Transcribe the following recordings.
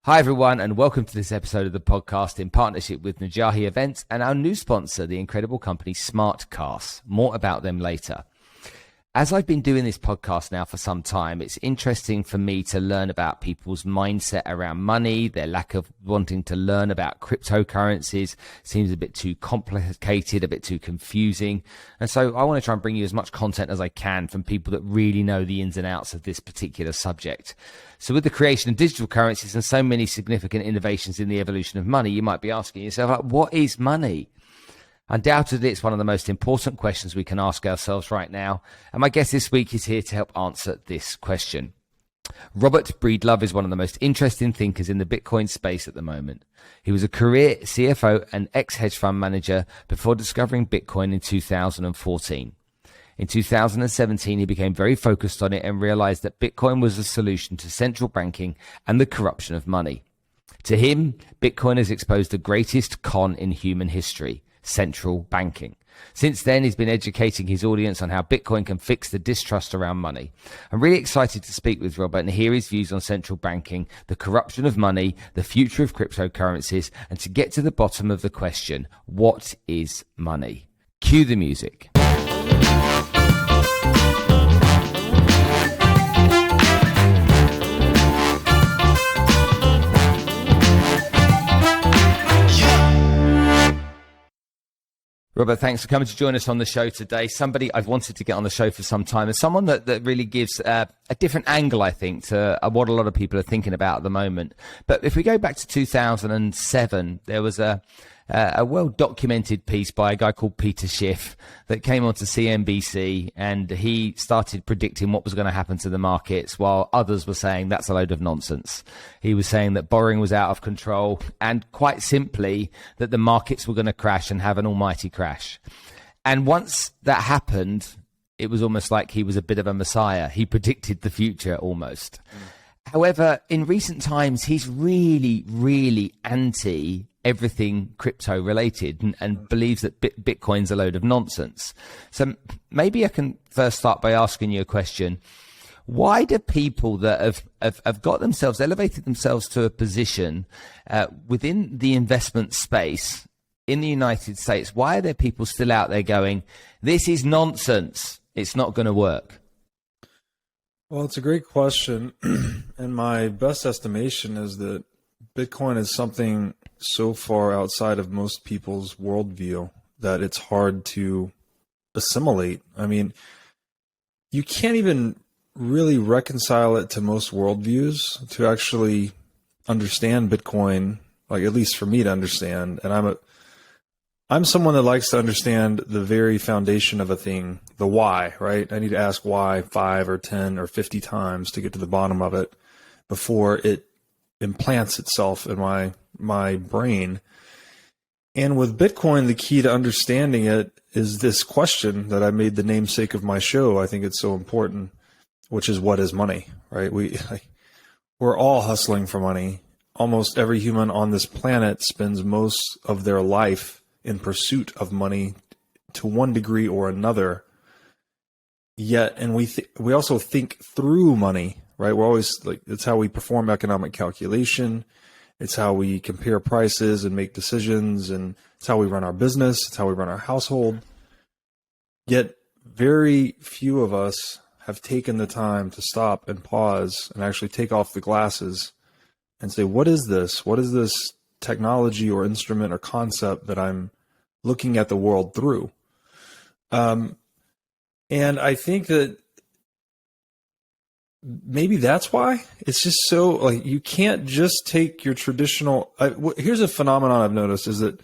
Hi everyone, and welcome to this episode of the podcast in partnership with Najahi Events and our new sponsor, the incredible company SmartCast. More about them later. As I've been doing this podcast now for some time, it's interesting for me to learn about people's mindset around money, their lack of wanting to learn about cryptocurrencies. Seems a bit too complicated, a bit too confusing. And so I want to try and bring you as much content as I can from people that really know the ins and outs of this particular subject. So with the creation of digital currencies and so many significant innovations in the evolution of money, you might be asking yourself, what is money? Undoubtedly, it's one of the most important questions we can ask ourselves right now. And my guest this week is here to help answer this question. Robert Breedlove is one of the most interesting thinkers in the Bitcoin space at the moment. He was a career CFO and ex-hedge fund manager before discovering Bitcoin in 2014. In 2017, he became very focused on it and realized that Bitcoin was a solution to central banking and the corruption of money. To him, Bitcoin has exposed the greatest con in human history: central banking. Since then, he's been educating his audience on how Bitcoin can fix the distrust around money. I'm really excited to speak with Robert and hear his views on central banking, the corruption of money, the future of cryptocurrencies, and to get to the bottom of the question, what is money? Cue the music. Robert, thanks for coming to join us on the show today. Somebody I've wanted to get on the show for some time, and someone that really gives a different angle, I think, to what a lot of people are thinking about at the moment. But if we go back to 2007, there was a well-documented piece by a guy called Peter Schiff that came onto CNBC, and he started predicting what was going to happen to the markets while others were saying that's a load of nonsense. He was saying that borrowing was out of control and, quite simply, that the markets were going to crash and have an almighty crash. And once that happened, it was almost like he was a bit of a messiah. He predicted the future almost. However, in recent times, he's really anti everything crypto related and believes that Bitcoin's a load of nonsense. So maybe I can first start by asking you a question. Why do people that have got themselves, elevated themselves to a position within the investment space in the United States, why are there people still out there going, this is nonsense, it's not going to work? Well, it's a great question. And my best estimation is that Bitcoin is something so far outside of most people's worldview that it's hard to assimilate. I mean, you can't even really reconcile it to most worldviews to actually understand Bitcoin, like at least for me to understand. And I'm someone that likes to understand the very foundation of a thing, the why, right? I need to ask why 5 or 10 or 50 times to get to the bottom of it before it implants itself in my brain. And with Bitcoin, the key to understanding it is this question that I made the namesake of my show. I think it's so important, which is, what is money, right? We're all hustling for money. Almost every human on this planet spends most of their life in pursuit of money to one degree or another. Yet, and we also think through money, right? We're always like, it's how we perform economic calculation. It's how we compare prices and make decisions, and it's how we run our business. It's how we run our household. Yet very few of us have taken the time to stop and pause and actually take off the glasses and say, what is this? What is this technology or instrument or concept that I'm looking at the world through? And I think that maybe that's why it's just so, like, you can't just take your traditional. Here's a phenomenon I've noticed is that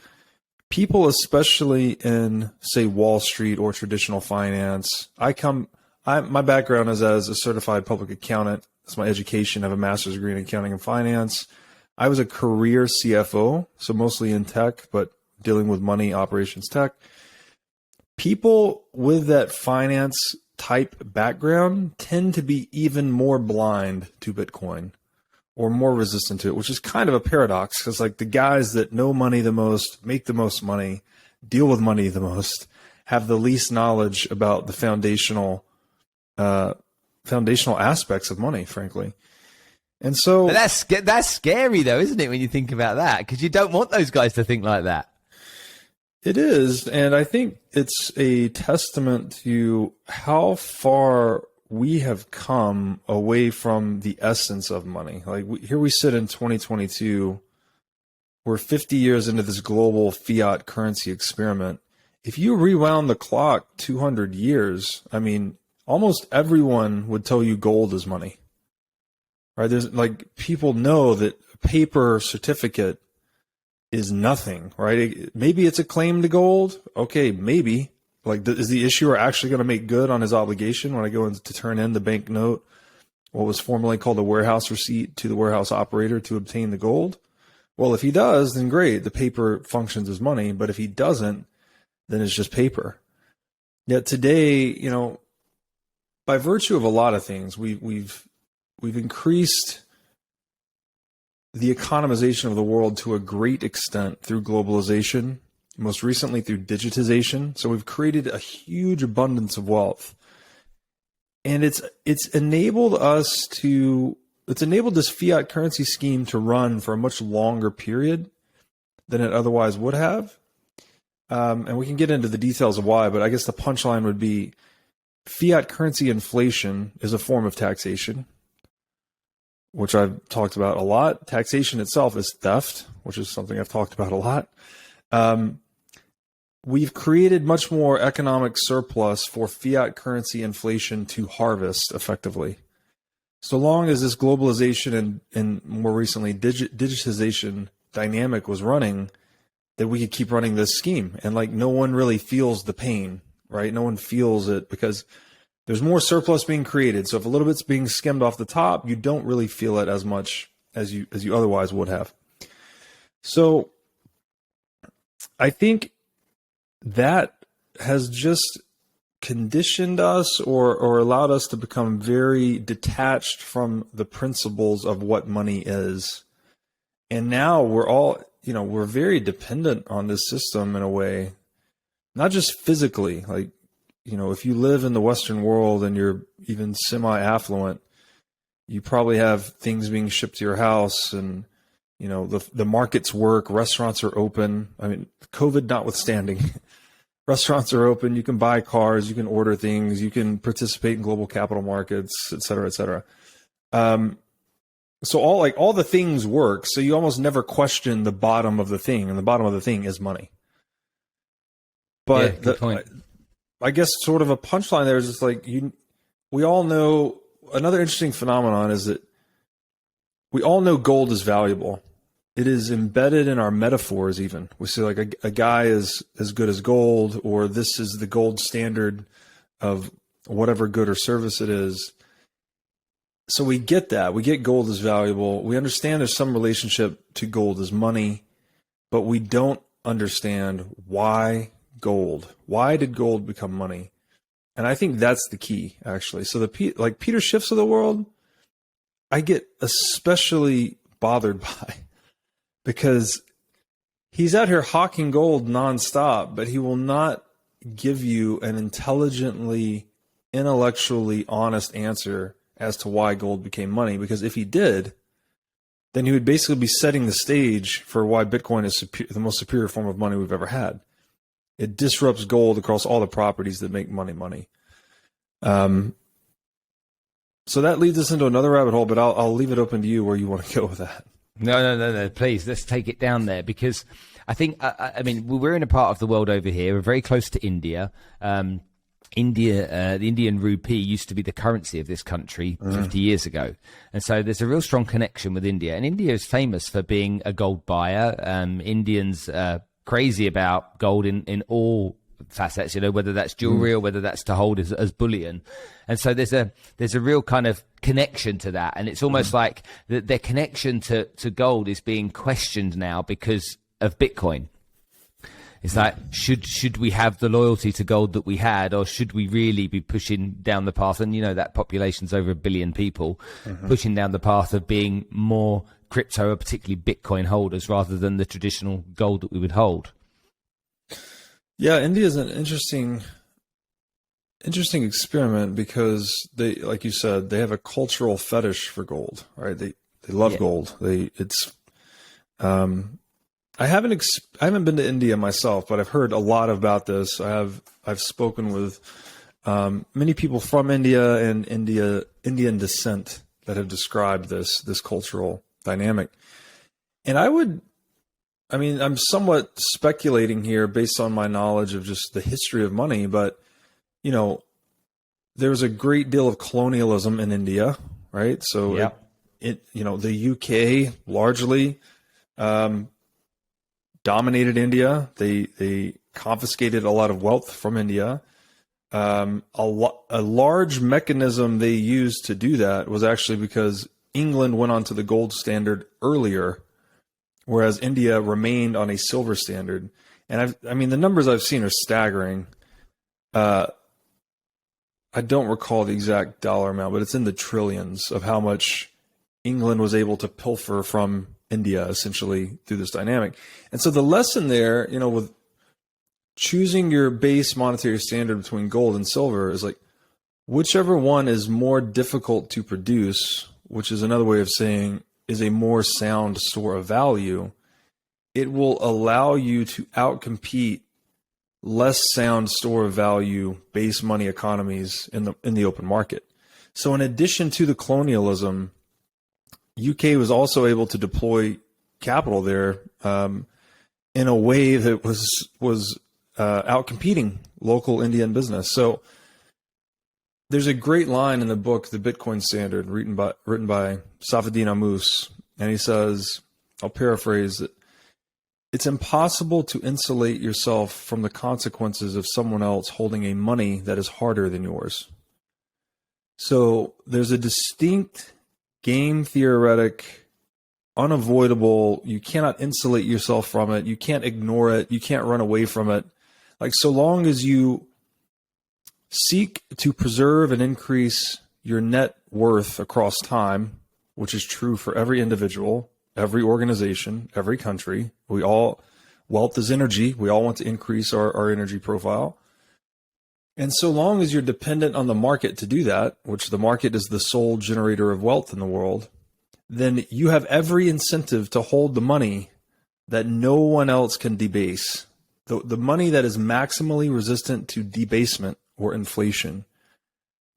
people, especially in, say, Wall Street or traditional finance, my background is as a certified public accountant. That's my education. I have a master's degree in accounting and finance. I was a career CFO, so mostly in tech, but dealing with money, operations, tech. People with that finance type background tend to be even more blind to Bitcoin or more resistant to it, which is kind of a paradox, because like the guys that know money the most, make the most money, deal with money the most, have the least knowledge about the foundational aspects of money, frankly. And so but that's scary though, isn't it, when you think about that? Because you don't want those guys to think like that. it is. And I think it's a testament to how far we have come away from the essence of money. Like here we sit in 2022. We're 50 years into this global fiat currency experiment. If you rewound the clock 200 years, I mean, almost everyone would tell you gold is money, right? There's like, people know that a paper certificate is nothing, right? Maybe it's a claim to gold. Okay, maybe. Like, is the issuer actually going to make good on his obligation when I go in to turn in the banknote, what was formerly called a warehouse receipt, to the warehouse operator to obtain the gold? Well, if he does, then great. The paper functions as money. But if he doesn't, then it's just paper. Yet today, you know, by virtue of a lot of things, we've increased the economization of the world to a great extent through globalization, most recently through digitization. So we've created a huge abundance of wealth. And it's enabled this fiat currency scheme to run for a much longer period than it otherwise would have. And we can get into the details of why, but I guess the punchline would be fiat currency inflation is a form of taxation, which I've talked about a lot. Taxation itself is theft, which is something I've talked about a lot. We've created much more economic surplus for fiat currency inflation to harvest effectively. So long as this globalization and more recently digitization dynamic was running, that we could keep running this scheme. And like, no one really feels the pain, right? No one feels it because there's more surplus being created. So if a little bit's being skimmed off the top, you don't really feel it as much as you otherwise would have. So I think that has just conditioned us or allowed us to become very detached from the principles of what money is. And now we're very dependent on this system in a way, not just physically. Like, if you live in the Western world and you're even semi-affluent, you probably have things being shipped to your house, and the markets work, restaurants are open. I mean, COVID notwithstanding, restaurants are open. You can buy cars, you can order things, you can participate in global capital markets, et cetera, et cetera. So all the things work. So you almost never question the bottom of the thing, and the bottom of the thing is money. But good point. I guess sort of a punchline there is just like, we all know, another interesting phenomenon is that we all know gold is valuable. It is embedded in our metaphors even. We say like a guy is as good as gold, or this is the gold standard of whatever good or service it is. So we get that. We get gold is valuable. We understand there's some relationship to gold as money, but we don't understand why gold. Why did gold become money? And I think that's the key, actually. So like Peter Schiffs of the world, I get especially bothered by, because he's out here hawking gold nonstop, but he will not give you an intelligently, intellectually honest answer as to why gold became money. Because if he did, then he would basically be setting the stage for why Bitcoin is the most superior form of money we've ever had. It disrupts gold across all the properties that make money. So that leads us into another rabbit hole, but I'll leave it open to you where you want to go with that. No, please, let's take it down there, because I think, I mean, we're in a part of the world over here. We're very close to India. The Indian rupee used to be the currency of this country 50 years ago. And so there's a real strong connection with India. And India is famous for being a gold buyer. Indians crazy about gold in all facets, whether that's jewelry or whether that's to hold as bullion. And so there's a real kind of connection to that. And it's almost like their connection to gold is being questioned now because of Bitcoin. It's like, should we have the loyalty to gold that we had, or should we really be pushing down the path? And that population's over 1 billion people, pushing down the path of being more crypto, or particularly Bitcoin holders, rather than the traditional gold that we would hold. Yeah, India is an interesting experiment, because they, like you said, they have a cultural fetish for gold, right? They love gold. I haven't been to India myself, but I've heard a lot about this. I've spoken with many people from India and Indian descent that have described this cultural dynamic. And I'm somewhat speculating here based on my knowledge of just the history of money, but there's a great deal of colonialism in India, right? So the UK largely dominated India. They confiscated a lot of wealth from India. A large mechanism they used to do that was actually because England went onto the gold standard earlier, whereas India remained on a silver standard. And the numbers I've seen are staggering. I don't recall the exact dollar amount, but it's in the trillions of how much England was able to pilfer from India essentially through this dynamic. And so the lesson there, with choosing your base monetary standard between gold and silver is like, whichever one is more difficult to produce, which is another way of saying is a more sound store of value, it will allow you to outcompete less sound store of value base money economies in the open market. So in addition to the colonialism, UK was also able to deploy capital there in a way that was outcompeting local Indian business. So there's a great line in the book, The Bitcoin Standard, written by Safeddin Ammous, and he says, I'll paraphrase it, it's impossible to insulate yourself from the consequences of someone else holding a money that is harder than yours. So there's a distinct game theoretic, unavoidable, you cannot insulate yourself from it, you can't ignore it, you can't run away from it. Like, so long as you seek to preserve and increase your net worth across time, which is true for every individual, every organization, every country, wealth is energy. We all want to increase our energy profile. And so long as you're dependent on the market to do that, which the market is the sole generator of wealth in the world, then you have every incentive to hold the money that no one else can debase. The money that is maximally resistant to debasement or inflation.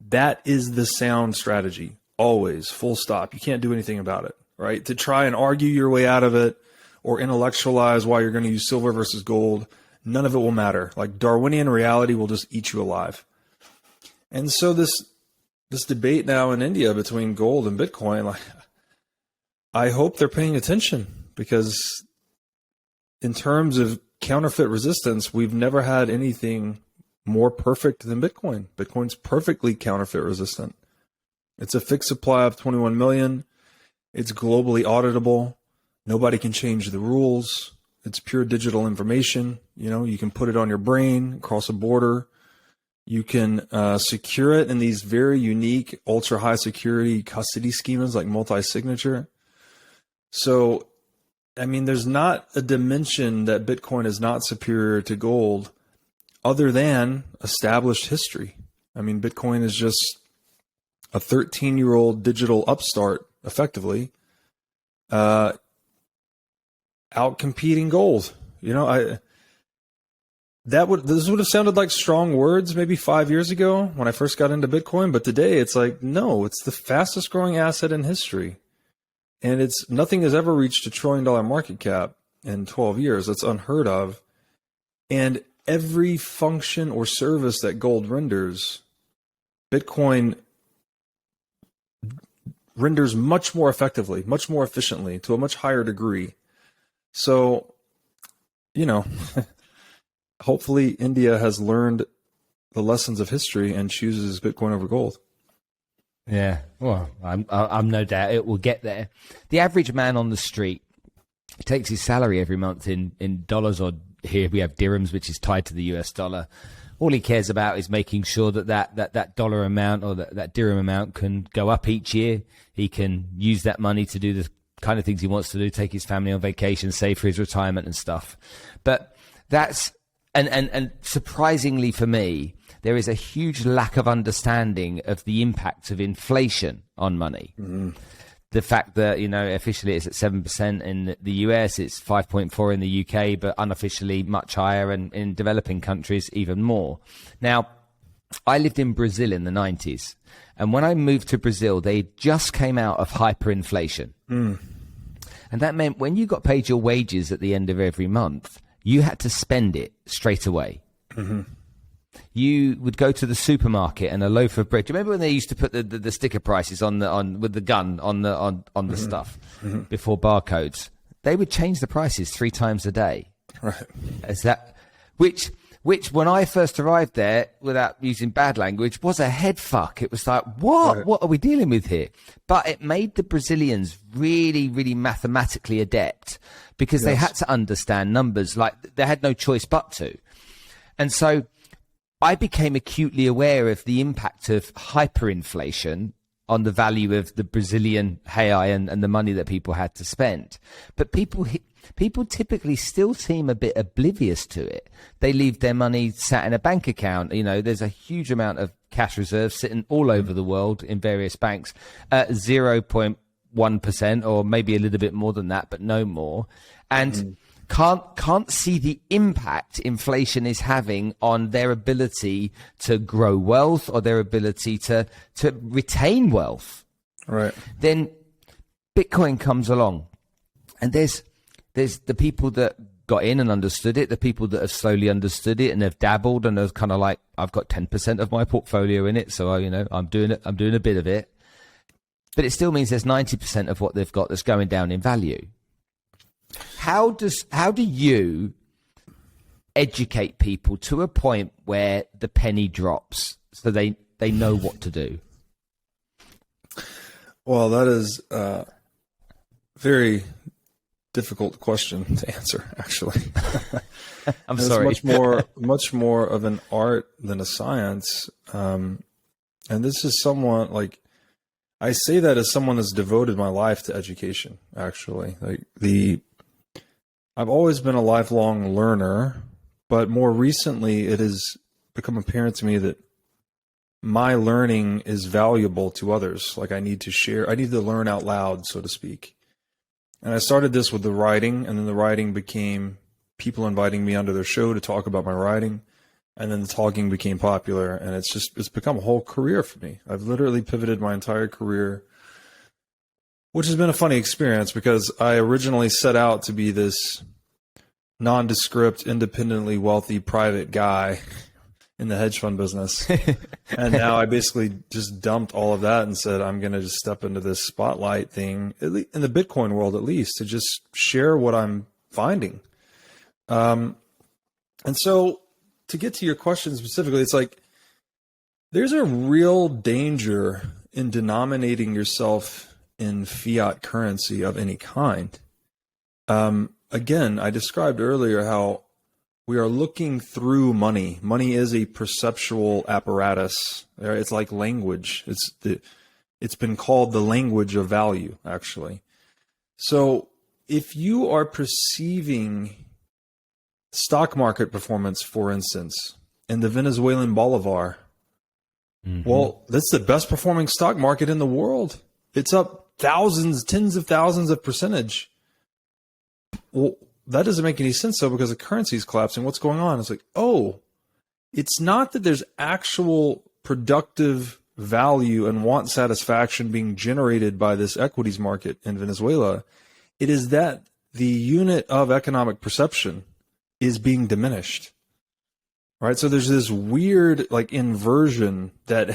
That is the sound strategy. Always, full stop. You can't do anything about it, right? To try and argue your way out of it or intellectualize why you're going to use silver versus gold, none of it will matter. Like, Darwinian reality will just eat you alive. And so this debate now in India between gold and Bitcoin, like, I hope they're paying attention, because in terms of counterfeit resistance, we've never had anything more perfect than Bitcoin. Bitcoin's perfectly counterfeit resistant. It's a fixed supply of 21 million. It's globally auditable. Nobody can change the rules. It's pure digital information. You can put it on your brain, across a border. You can secure it in these very unique, ultra high security custody schemas like multi-signature. So, there's not a dimension that Bitcoin is not superior to gold other than established history. Bitcoin is just a 13-year-old digital upstart, effectively, outcompeting gold. This would have sounded like strong words maybe 5 years ago when I first got into Bitcoin, but today it's like, no, it's the fastest growing asset in history. And nothing has ever reached $1 trillion market cap in 12 years. That's unheard of. And every function or service that gold renders, Bitcoin renders much more effectively, much more efficiently, to a much higher degree. So, hopefully India has learned the lessons of history and chooses Bitcoin over gold. Yeah, well, I'm no doubt it will get there. The average man on the street takes his salary every month in dollars, or here we have dirhams, which is tied to the US dollar. All he cares about is making sure that dollar amount or that dirham amount can go up each year. He can use that money to do the kind of things he wants to do, take his family on vacation, save for his retirement and stuff. But that's, and surprisingly for me, there is a huge lack of understanding of the impacts of inflation on money. Mm-hmm. the fact that, officially it's at 7% in the US, it's 5.4 in the UK, but unofficially much higher, and in developing countries even more. Now, I lived in Brazil in the 90s, and when I moved to Brazil, they just came out of hyperinflation. And that meant when you got paid your wages at the end of every month, you had to spend it straight away. You would go to the supermarket, and a loaf of bread. Do you remember when they used to put the sticker prices with the gun on the stuff before barcodes? They would change the prices 3 times a day. Right. Which when I first arrived there, without using bad language, was a head fuck. It was like, what? Right. What are we dealing with here? But it made the Brazilians really, really mathematically adept, because they had to understand numbers. Like, they had no choice but to. And so I became acutely aware of the impact of hyperinflation on the value of the Brazilian real and the money that people had to spend. But people typically still seem a bit oblivious to it. They leave their money sat in a bank account. There's a huge amount of cash reserves sitting all over the world in various banks at 0.1%, or maybe a little bit more than that, but no more. And can't see the impact inflation is having on their ability to grow wealth, or their ability to retain wealth. Right. Then Bitcoin comes along, and there's the people that got in and understood it, the people that have slowly understood it and have dabbled and have kind of like, I've got 10% of my portfolio in it, so I'm doing a bit of it. But it still means there's 90% of what they've got that's going down in value. How do you educate people to a point where the penny drops so they know what to do? Well, that is a very difficult question to answer, actually. I'm sorry. It's much more of an art than a science. And this is someone, like, I say that as someone that's devoted my life to education, actually. I've always been a lifelong learner, but more recently it has become apparent to me that my learning is valuable to others. Like, I need to learn out loud, so to speak. And I started this with the writing, and then the writing became people inviting me onto their show to talk about my writing. And then the talking became popular, and it's become a whole career for me. I've literally pivoted my entire career, which has been a funny experience, because I originally set out to be this nondescript, independently wealthy private guy in the hedge fund business. And now I basically just dumped all of that and said, I'm going to just step into this spotlight thing, in the Bitcoin world at least, to just share what I'm finding. And so to get to your question specifically, it's like, there's a real danger in denominating yourself in fiat currency of any kind. Again, I described earlier how we are looking through money. Money is a perceptual apparatus. It's like language. It's been called the language of value, actually. So if you are perceiving stock market performance, for instance, in the Venezuelan bolivar, well, that's the best performing stock market in the world. It's up thousands, tens of thousands of percentage. Well, that doesn't make any sense, though, because the currency is collapsing. What's going on? It's like, oh, it's not that there's actual productive value and want satisfaction being generated by this equities market in Venezuela. It is that the unit of economic perception is being diminished. Right? So there's this weird, like, inversion that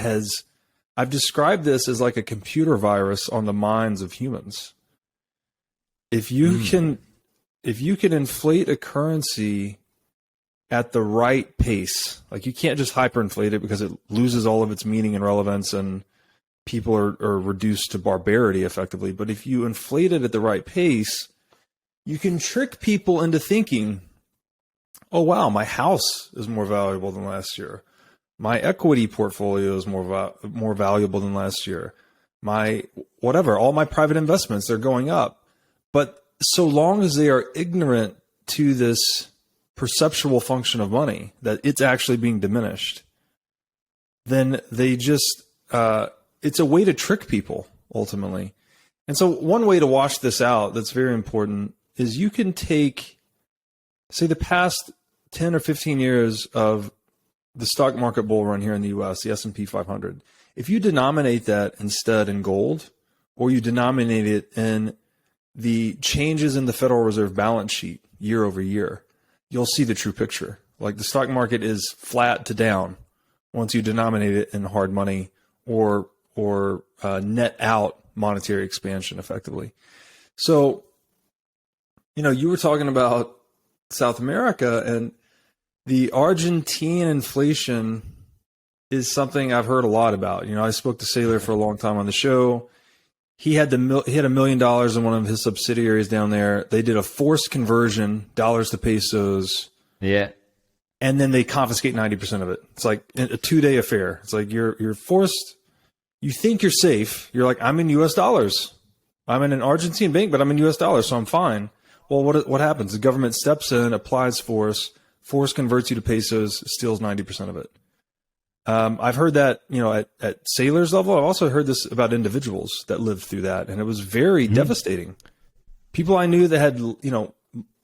I've described this as like a computer virus on the minds of humans. If you can inflate a currency at the right pace, like, you can't just hyperinflate it because it loses all of its meaning and relevance and people are reduced to barbarity effectively. But if you inflate it at the right pace, you can trick people into thinking, oh, wow, my house is more valuable than last year. My equity portfolio is more valuable than last year. All my private investments, they're going up. But so long as they are ignorant to this perceptual function of money, that it's actually being diminished, then they just, it's a way to trick people, ultimately. And so one way to wash this out that's very important is you can take, say, the past 10 or 15 years of the stock market bull run here in the US, the S&P 500. If you denominate that instead in gold, or you denominate it in the changes in the Federal Reserve balance sheet year over year, you'll see the true picture. Like the stock market is flat to down once you denominate it in hard money or net out monetary expansion effectively. So, you were talking about South America, and the Argentine inflation is something I've heard a lot about. I spoke to Saylor for a long time on the show. He had $1 million in one of his subsidiaries down there. They did a forced conversion, dollars to pesos. Yeah. And then they confiscate 90% of it. It's like a 2-day affair. It's like you're forced. You think you're safe. You're like, I'm in US dollars. I'm in an Argentine bank, but I'm in US dollars, so I'm fine. Well, what happens? The government steps in, applies force converts you to pesos, steals 90% of it. I've heard that, at sailors level. I've also heard this about individuals that lived through that, and it was very devastating. People I knew that had,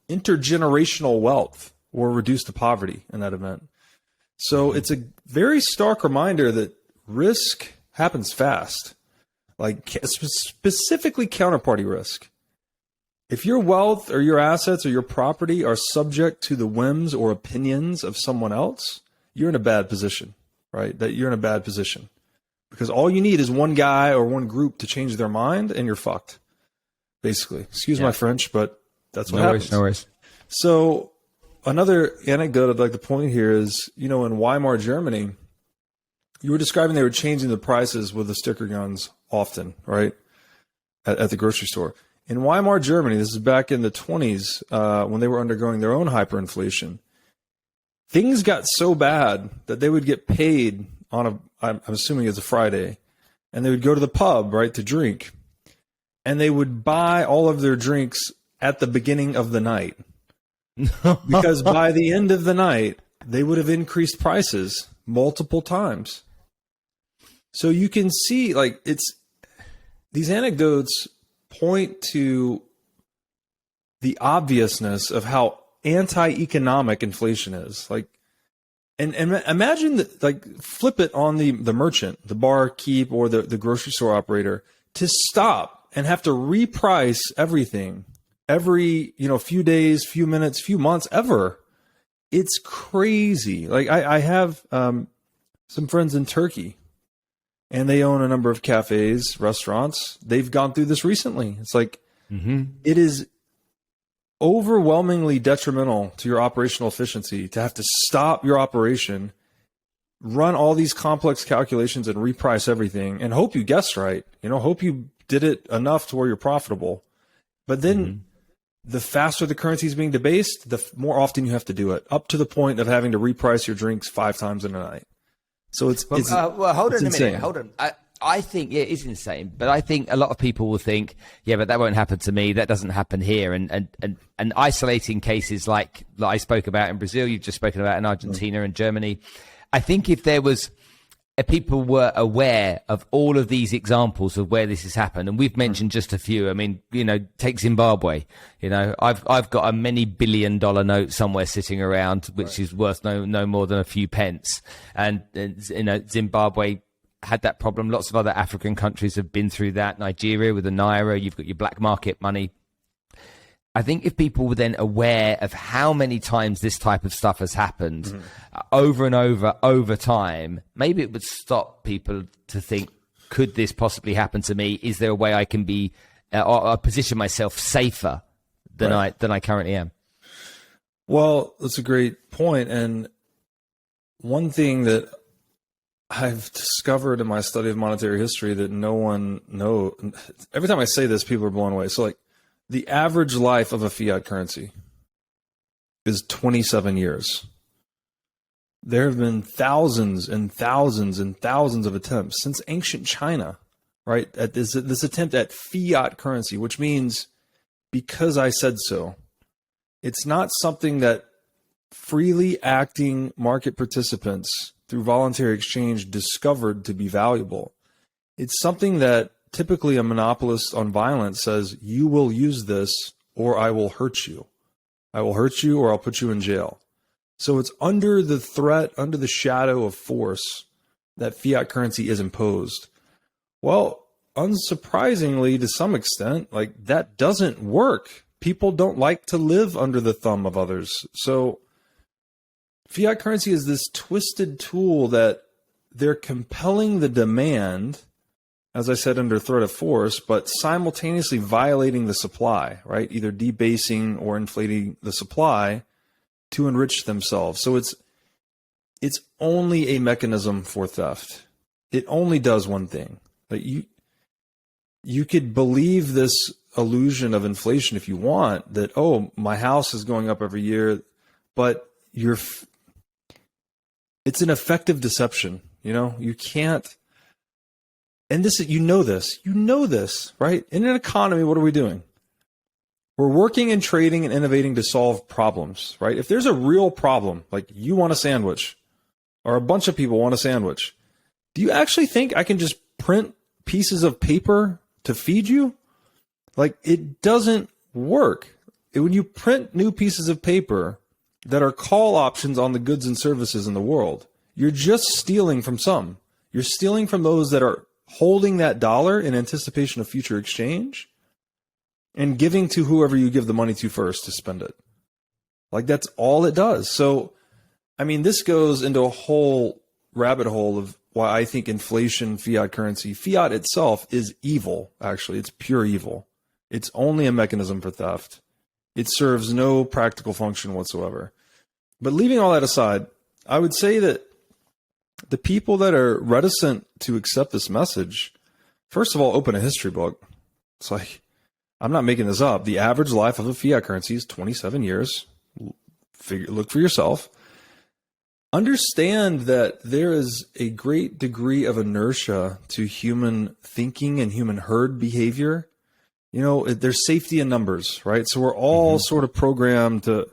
intergenerational wealth were reduced to poverty in that event. So it's a very stark reminder that risk happens fast, like specifically counterparty risk. If your wealth or your assets or your property are subject to the whims or opinions of someone else, you're in a bad position, right? That you're in a bad position because all you need is one guy or one group to change their mind and you're fucked, basically. Excuse my French, but that's what happens. No worries. So another anecdote I'd like to point here is, in Weimar, Germany, you were describing they were changing the prices with the sticker guns often, right? At the grocery store. In Weimar, Germany, this is back in the 20s when they were undergoing their own hyperinflation. Things got so bad that they would get paid on I'm assuming it's a Friday, and they would go to the pub, right, to drink. And they would buy all of their drinks at the beginning of the night. Because by the end of the night, they would have increased prices multiple times. So you can see, these anecdotes point to the obviousness of how anti-economic inflation is. And imagine that, flip it on the merchant, the barkeep, or the grocery store operator to stop and have to reprice everything every, few days, few minutes, few months, ever. It's crazy. I have some friends in Turkey, and they own a number of cafes, restaurants. They've gone through this recently. It's it is overwhelmingly detrimental to your operational efficiency to have to stop your operation, run all these complex calculations and reprice everything and hope you guessed right. Hope you did it enough to where you're profitable. But then the faster the currency is being debased, the more often you have to do it, up to the point of having to reprice your drinks 5 times in a night. So it's hold on a minute. Hold on. I think it is insane, but I think a lot of people will think, but that won't happen to me. That doesn't happen here. And isolating cases like I spoke about in Brazil, you've just spoken about in Argentina and Germany. I think if there was people were aware of all of these examples of where this has happened, and we've mentioned just a few. I mean, take Zimbabwe. I've got a many $billion note somewhere sitting around, which is worth no more than a few pence. And Zimbabwe had that problem. Lots of other African countries have been through that. Nigeria with the Naira, you've got your black market money. I think if people were then aware of how many times this type of stuff has happened over and over time, maybe it would stop people to think, could this possibly happen to me? Is there a way I can be or position myself safer than I currently am? Well, that's a great point. And one thing that I've discovered in my study of monetary history that no one knows, every time I say this, people are blown away. So the average life of a fiat currency is 27 years. There have been thousands and thousands and thousands of attempts since ancient China, right? At this attempt at fiat currency, which means because I said so. It's not something that freely acting market participants through voluntary exchange discovered to be valuable. It's something that typically a monopolist on violence says, you will use this or I will hurt you. I will hurt you or I'll put you in jail. So it's under the threat, under the shadow of force that fiat currency is imposed. Well, unsurprisingly, to some extent, like that doesn't work. People don't like to live under the thumb of others. So fiat currency is this twisted tool that they're compelling the demand, as I said, under threat of force, but simultaneously violating the supply, right? Either debasing or inflating the supply to enrich themselves. So it's only a mechanism for theft. It only does one thing. Like you could believe this illusion of inflation if you want, that, oh, my house is going up every year, but it's an effective deception. You can't, and you know this, right? In an economy, what are we doing? We're working and trading and innovating to solve problems, right? If there's a real problem, like you want a sandwich or a bunch of people want a sandwich, do you actually think I can just print pieces of paper to feed you? Like, it doesn't work. When you print new pieces of paper that are call options on the goods and services in the world, you're just stealing from some. You're stealing from those that are holding that dollar in anticipation of future exchange and giving to whoever you give the money to first to spend it. Like, that's all it does. So, I mean, this goes into a whole rabbit hole of why I think inflation, fiat currency, fiat itself is evil, actually. It's pure evil. It's only a mechanism for theft. It serves no practical function whatsoever. But leaving all that aside, I would say that the people that are reticent to accept this message, first of all, open a history book. It's like, I'm not making this up. The average life of a fiat currency is 27 years. Look for yourself. Understand that there is a great degree of inertia to human thinking and human herd behavior. There's safety in numbers, right? So we're all sort of programmed to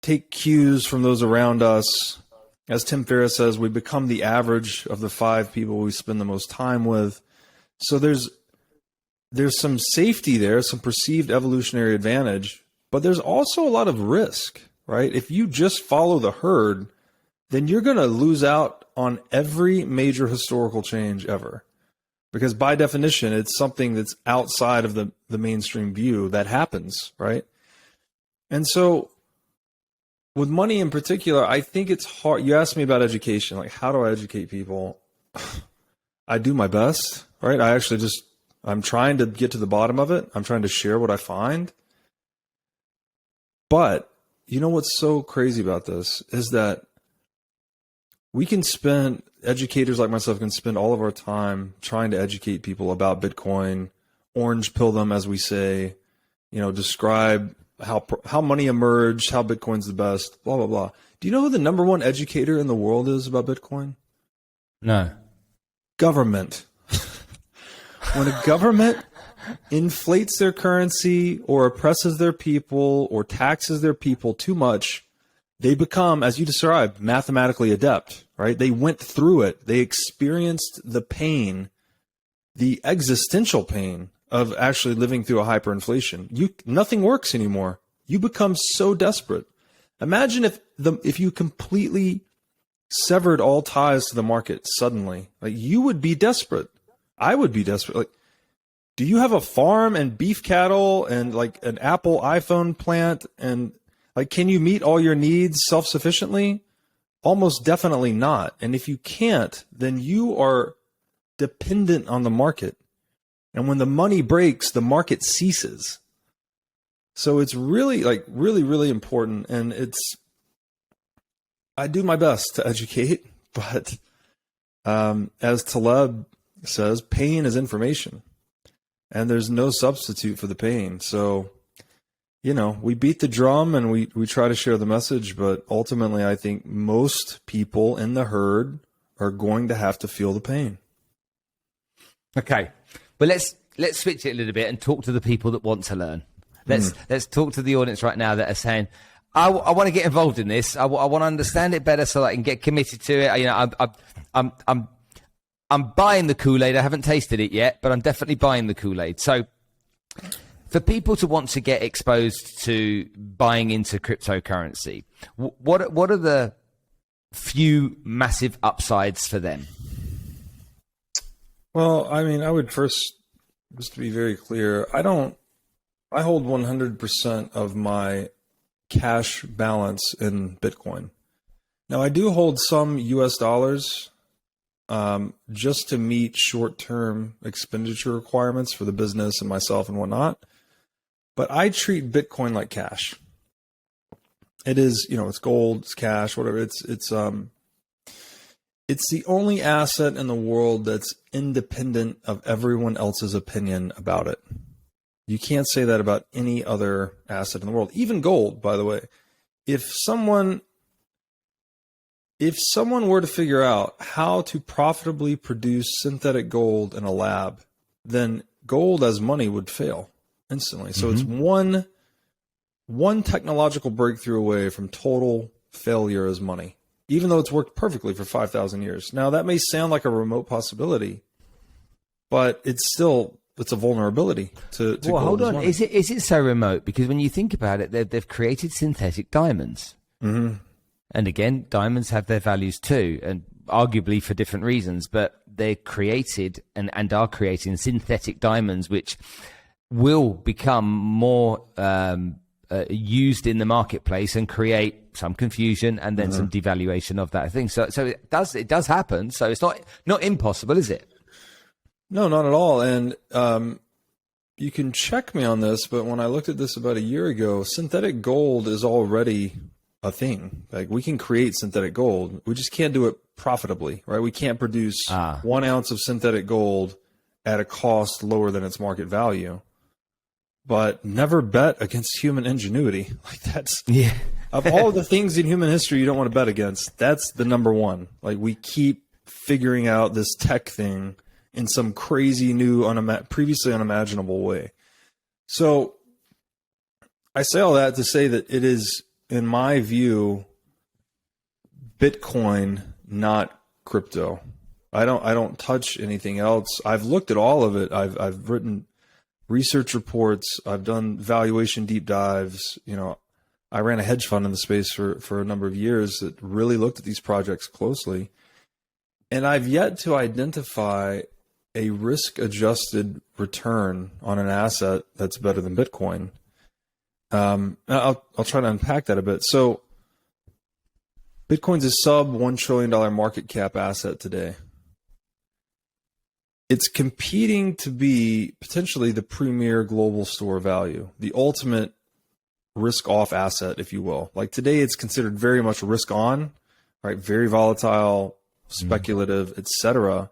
take cues from those around us. As Tim Ferriss says, we become the average of the 5 people we spend the most time with. So there's some safety there, some perceived evolutionary advantage, but there's also a lot of risk, right? If you just follow the herd, then you're going to lose out on every major historical change ever. Because by definition, it's something that's outside of the mainstream view that happens, right? And so with money in particular, I think it's hard. You asked me about education, like how do I educate people? I do my best, right? I'm trying to get to the bottom of it. I'm trying to share what I find. But you know what's so crazy about this is that educators like myself can spend all of our time trying to educate people about Bitcoin, orange pill them, as we say, describe how money emerged, how Bitcoin's the best, blah, blah, blah. Do you know who the number one educator in the world is about Bitcoin? No. Government. When a government inflates their currency or oppresses their people or taxes their people too much, they become, as you described, mathematically adept, right? They went through it. They experienced the pain, the existential pain of actually living through a hyperinflation. Nothing works anymore. You become so desperate. Imagine if you completely severed all ties to the market suddenly. Like, you would be desperate. I would be desperate. Like, do you have a farm and beef cattle and like an Apple iPhone plant and like, can you meet all your needs self-sufficiently? Almost definitely not. And if you can't, then you are dependent on the market. And when the money breaks, the market ceases. So it's really, really important. And I do my best to educate, but as Taleb says, pain is information. And there's no substitute for the pain. So, we beat the drum and we try to share the message, but ultimately I think most people in the herd are going to have to feel the pain. Okay. But let's switch it a little bit and talk to the people that want to learn. Let's talk to the audience right now that are saying, I want to get involved in this. I want to understand it better so that I can get committed to it. I'm buying the Kool-Aid. I haven't tasted it yet, but I'm definitely buying the Kool-Aid. So for people to want to get exposed to buying into cryptocurrency, what are the few massive upsides for them? Well, I mean, I would first, just to be very clear, I hold 100% of my cash balance in Bitcoin. Now, I do hold some US dollars just to meet short-term expenditure requirements for the business and myself and whatnot. But I treat Bitcoin like cash. It is, it's gold, it's cash, whatever. It's the only asset in the world that's independent of everyone else's opinion about it. You can't say that about any other asset in the world, even gold, by the way. If someone were to figure out how to profitably produce synthetic gold in a lab, then gold as money would fail instantly. So it's one technological breakthrough away from total failure as money, even though it's worked perfectly for 5,000 years. Now, that may sound like a remote possibility, but it's a vulnerability to well, hold on. money. Is it so remote? Because when you think about it, they've created synthetic diamonds. Mm-hmm. And again, diamonds have their values too, and arguably for different reasons, but they created and are creating synthetic diamonds, which will become more used in the marketplace and create some confusion and then some devaluation of that thing. So it does happen. So it's not impossible, is it? No, not at all. And you can check me on this, but when I looked at this about a year ago, synthetic gold is already a thing. Like, we can create synthetic gold. We just can't do it profitably, right? We can't produce 1 ounce of synthetic gold at a cost lower than its market value. But never bet against human ingenuity. Like, that's of all the things in human history you don't want to bet against, that's the number one. Like, we keep figuring out this tech thing in some crazy new, previously unimaginable way. So I say all that to say that it is, in my view, Bitcoin, not crypto. I don't touch anything else. I've looked at all of it. I've written research reports. I've done valuation deep dives. I ran a hedge fund in the space for a number of years that really looked at these projects closely. And I've yet to identify a risk-adjusted return on an asset that's better than Bitcoin. I'll try to unpack that a bit. So Bitcoin's a sub $1 trillion market cap asset today. It's competing to be potentially the premier global store of value, the ultimate risk-off asset, if you will. Like, today, it's considered very much risk-on, right? Very volatile, speculative, etc.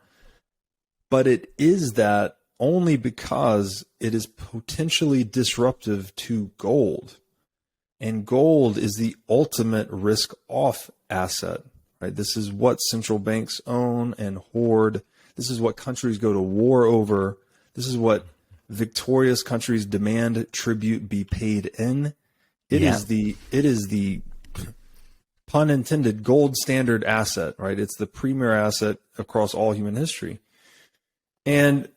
But it is that only because it is potentially disruptive to gold. And gold is the ultimate risk-off asset, right? This is what central banks own and hoard. This is what countries go to war over. This is what victorious countries demand tribute be paid in. It is the pun intended gold standard asset, right? It's the premier asset across all human history. And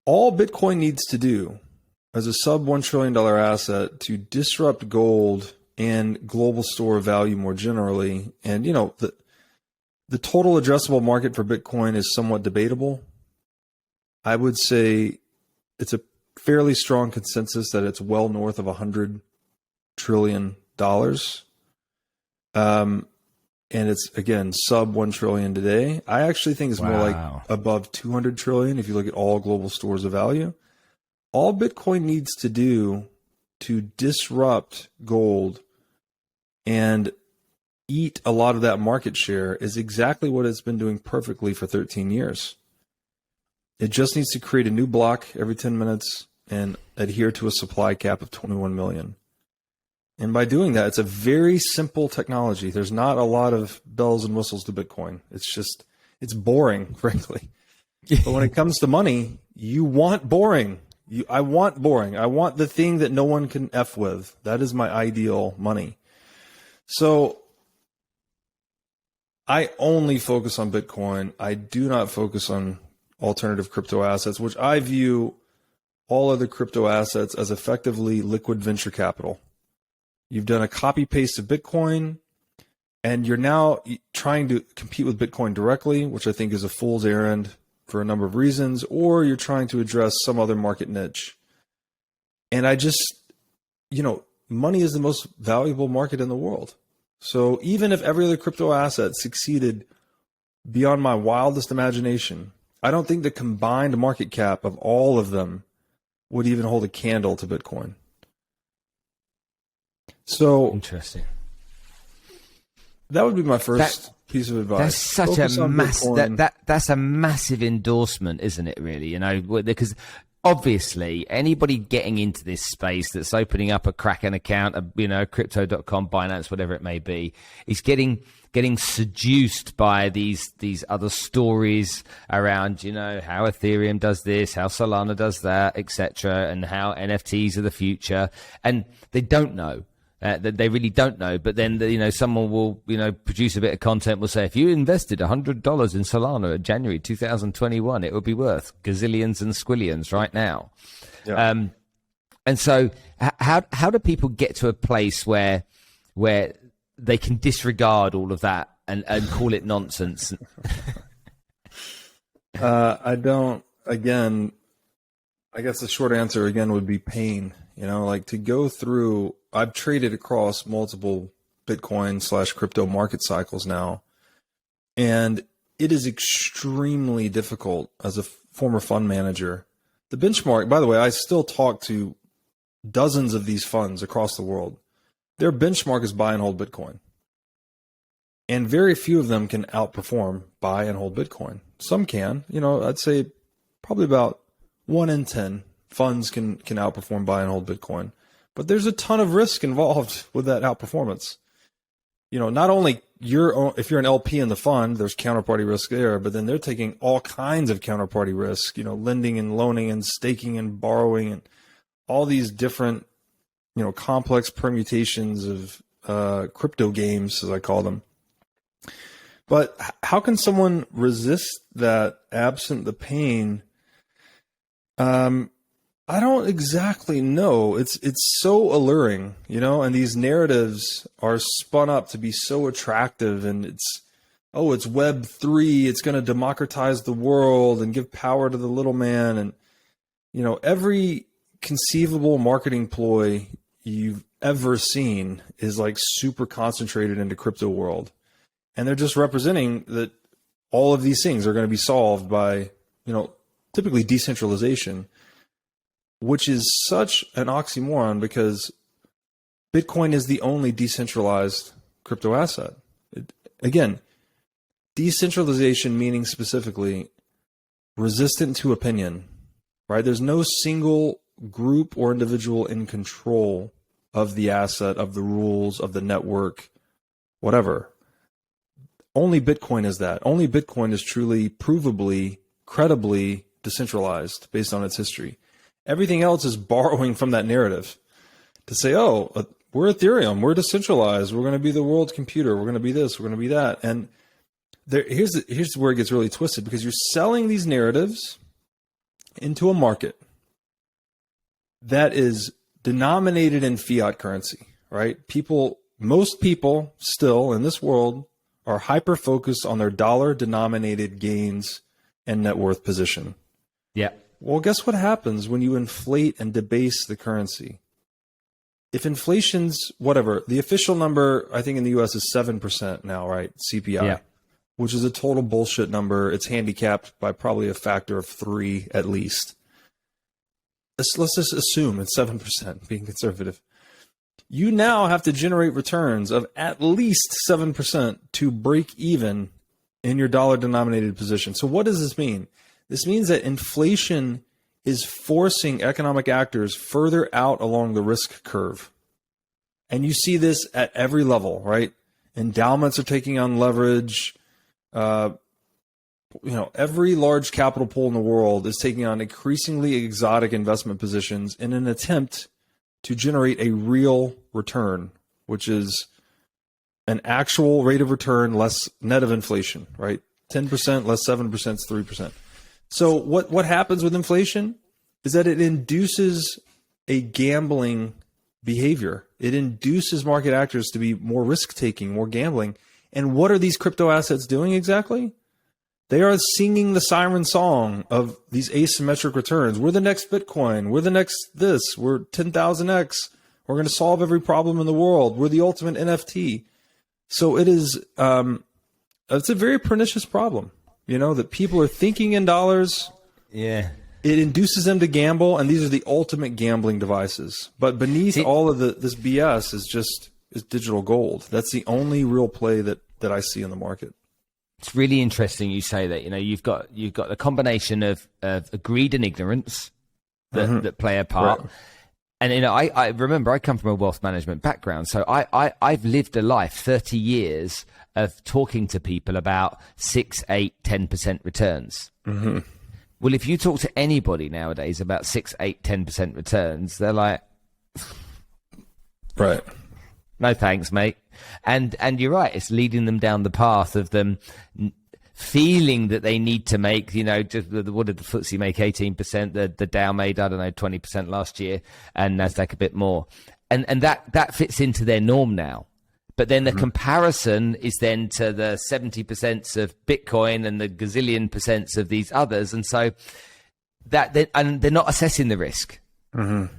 all Bitcoin needs to do as a sub $1 trillion asset to disrupt gold and global store of value more generally. And, the total addressable market for Bitcoin is somewhat debatable. I would say it's a fairly strong consensus that it's well north of $100 trillion. And it's, again, sub 1 trillion today. I actually think it's more like above 200 trillion if you look at all global stores of value. All Bitcoin needs to do to disrupt gold and eat a lot of that market share is exactly what it's been doing perfectly for 13 years. It just needs to create a new block every 10 minutes and adhere to a supply cap of 21 million. And by doing that, it's a very simple technology. There's not a lot of bells and whistles to Bitcoin. It's boring, frankly. But when it comes to money, you want boring. I want boring. I want the thing that no one can F with. That is my ideal money. So I only focus on Bitcoin. I do not focus on alternative crypto assets, which I view all other crypto assets as effectively liquid venture capital. You've done a copy paste of Bitcoin, and you're now trying to compete with Bitcoin directly, which I think is a fool's errand for a number of reasons, or you're trying to address some other market niche. And I just, money is the most valuable market in the world. So even if every other crypto asset succeeded beyond my wildest imagination, I don't think the combined market cap of all of them would even hold a candle to Bitcoin. So interesting. That would be my first piece of advice. That's such that's a massive endorsement, isn't it? Really, because obviously anybody getting into this space that's opening up a Kraken account, crypto.com, Binance, whatever it may be, is getting seduced by these other stories around, how Ethereum does this, how Solana does that, etc., and how NFTs are the future, and they don't know. They really don't know, but then someone will produce a bit of content, will say, if you invested $100 in Solana in January 2021, it would be worth gazillions and squillions right now. Yeah. And so how do people get to a place where they can disregard all of that and call it nonsense? I don't. Again, I guess the short answer again would be pain. To go through. I've traded across multiple Bitcoin/crypto market cycles now, and it is extremely difficult as a former fund manager. The benchmark, by the way, I still talk to dozens of these funds across the world. Their benchmark is buy and hold Bitcoin. And very few of them can outperform buy and hold Bitcoin. Some can. I'd say probably about 1 in 10 funds can outperform buy and hold Bitcoin. But there's a ton of risk involved with that outperformance. Not only if you're an LP in the fund, there's counterparty risk there, but then they're taking all kinds of counterparty risk, lending and loaning and staking and borrowing and all these different, complex permutations of crypto games, as I call them. But how can someone resist that absent the pain? I don't exactly know. It's so alluring, and these narratives are spun up to be so attractive, and it's Web3, it's going to democratize the world and give power to the little man, and every conceivable marketing ploy you've ever seen is like super concentrated into crypto world. And they're just representing that all of these things are going to be solved by, typically decentralization, which is such an oxymoron because Bitcoin is the only decentralized crypto asset. Again, decentralization meaning specifically resistant to opinion, right? There's no single group or individual in control of the asset, of the rules, of the network, whatever. Only Bitcoin is that. Only Bitcoin is truly, provably, credibly decentralized based on its history. Everything else is borrowing from that narrative to say, we're Ethereum, we're decentralized, we're going to be the world's computer, we're going to be this, we're going to be that. And here's where it gets really twisted, because you're selling these narratives into a market that is denominated in fiat currency, right? Most people still in this world are hyper-focused on their dollar-denominated gains and net worth position. Yeah. Well, guess what happens when you inflate and debase the currency? If inflation's whatever, the official number, I think in the US is 7% now, right? CPI, yeah. Which is a total bullshit number. It's handicapped by probably a factor of 3 at least. Let's just assume it's 7%, being conservative. You now have to generate returns of at least 7% to break even in your dollar-denominated position. So what does this mean? This means that inflation is forcing economic actors further out along the risk curve. And you see this at every level, right? Endowments are taking on leverage. Every large capital pool in the world is taking on increasingly exotic investment positions in an attempt to generate a real return, which is an actual rate of return less net of inflation, right? 10% less 7% is 3%. So what happens with inflation is that it induces a gambling behavior. It induces market actors to be more risk-taking, more gambling. And what are these crypto assets doing exactly? They are singing the siren song of these asymmetric returns. We're the next Bitcoin. We're the next this. We're 10,000x. We're going to solve every problem in the world. We're the ultimate NFT. So it is, it's a very pernicious problem, that people are thinking in dollars. Yeah. It induces them to gamble, and these are the ultimate gambling devices. But beneath all of this BS is digital gold. That's the only real play that I see in the market. It's really interesting you say that. You've got a combination of greed and ignorance that play a part. Right. And I remember I come from a wealth management background, so I've lived a life, 30 years of talking to people about 6, 8, 10% returns. Mm-hmm. Well, if you talk to anybody nowadays about 6, 8, 10% returns, they're like, right. No thanks, mate. And you're right. It's leading them down the path of them feeling that they need to make, just what did the FTSE make? 18%. The Dow made, 20% last year, and Nasdaq a bit more. And that fits into their norm now. But then the comparison is then to the 70% of Bitcoin and the gazillion percents of these others, and so and they're not assessing the risk. Mm-hmm.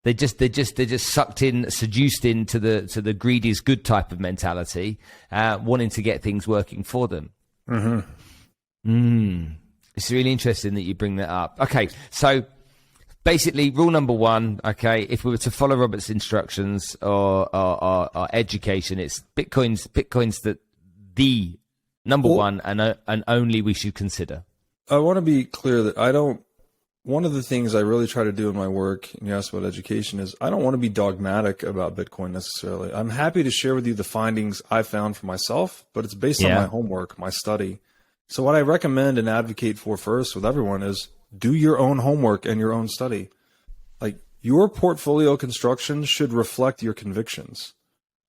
They're just sucked in, seduced into the greedy is good type of mentality, wanting to get things working for them. Mm-hmm. It's really interesting that you bring that up. Okay, so basically, rule number one. Okay, if we were to follow Robert's instructions or education, it's Bitcoin's the number one and only we should consider. I want to be clear that one of the things I really try to do in my work, and you asked about education, is I don't want to be dogmatic about Bitcoin necessarily. I'm happy to share with you the findings I found for myself, but it's based on my homework, my study. So what I recommend and advocate for first with everyone is do your own homework and your own study. Like, your portfolio construction should reflect your convictions.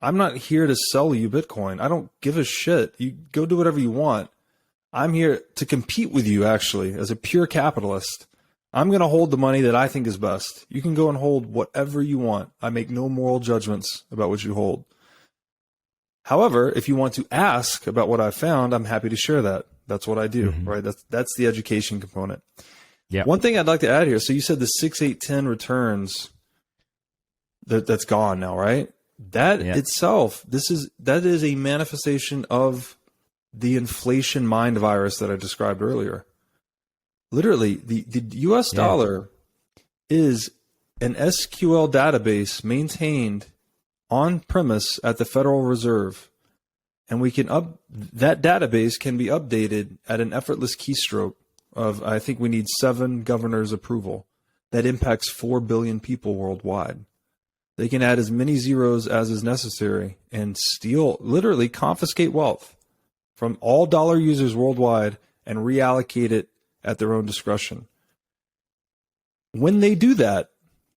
I'm not here to sell you Bitcoin. I don't give a shit. You go do whatever you want. I'm here to compete with you, actually, as a pure capitalist. I'm going to hold the money that I think is best. You can go and hold whatever you want. I make no moral judgments about what you hold. However, if you want to ask about what I found, I'm happy to share that. That's what I do, right? That's the education component. Yeah. One thing I'd like to add here. So you said the 6, 8, 10 returns that's gone now, right? That itself, that is a manifestation of the inflation mind virus that I described earlier. Literally, the US dollar is an SQL database maintained on premise at the Federal Reserve, and that database can be updated at an effortless keystroke of, I think we need 7 governors' approval. That impacts 4 billion people worldwide. They can add as many zeros as is necessary and literally confiscate wealth from all dollar users worldwide and reallocate it at their own discretion. When they do that,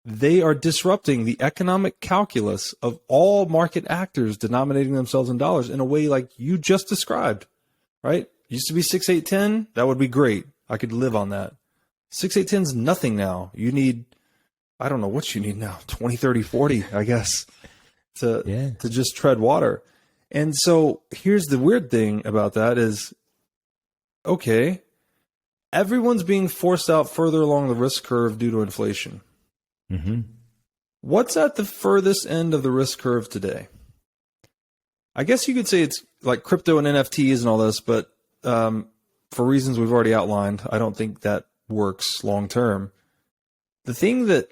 they are disrupting the economic calculus of all market actors denominating themselves in dollars in a way like you just described, right? Used to be 6, 8, 10. That would be great. I could live on that. 6, 8, 10 is nothing now. You need, I don't know what you need now, 20, 30, 40, I guess, to just tread water. And so here's the weird thing about that is, okay, everyone's being forced out further along the risk curve due to inflation. Mm-hmm. What's at the furthest end of the risk curve today? I guess you could say it's like crypto and NFTs and all this, but for reasons we've already outlined, I don't think that works long term. The thing that